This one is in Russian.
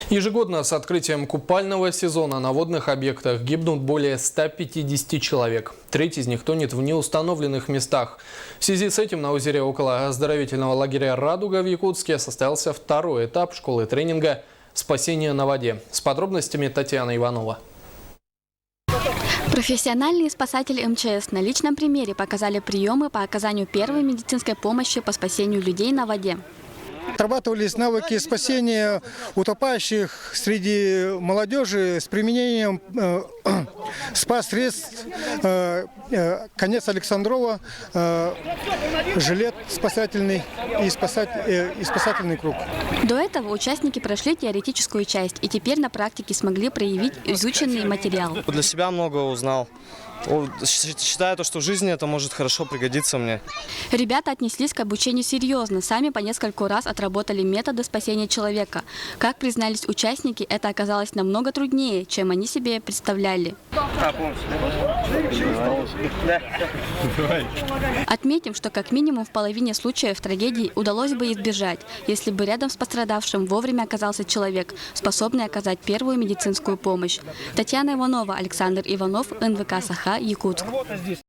Ежегодно с открытием купального сезона на водных объектах гибнут более 150 человек. Треть из них тонет в неустановленных местах. В связи с этим на озере около оздоровительного лагеря «Радуга» в Якутске состоялся второй этап школы тренинга «Спасение на воде». С подробностями Татьяна Иванова. Профессиональные спасатели МЧС на личном примере показали приемы по оказанию первой медицинской помощи по спасению людей на воде. Отрабатывались навыки спасения утопающих среди молодежи с применением спас-средств, конец Александрова, жилет спасательный и спасательный круг. До этого участники прошли теоретическую часть и теперь на практике смогли проявить изученный материал. Для себя много узнал. Считаю, что в жизни это может хорошо пригодиться мне. Ребята отнеслись к обучению серьезно, сами по нескольку раз отработали методы спасения человека. Как признались участники, это оказалось намного труднее, чем они себе представляли. Отметим, что как минимум в половине случаев трагедий удалось бы избежать, если бы рядом с пострадавшим вовремя оказался человек, способный оказать первую медицинскую помощь. Татьяна Иванова, Александр Иванов, НВК «Саха», Якутск.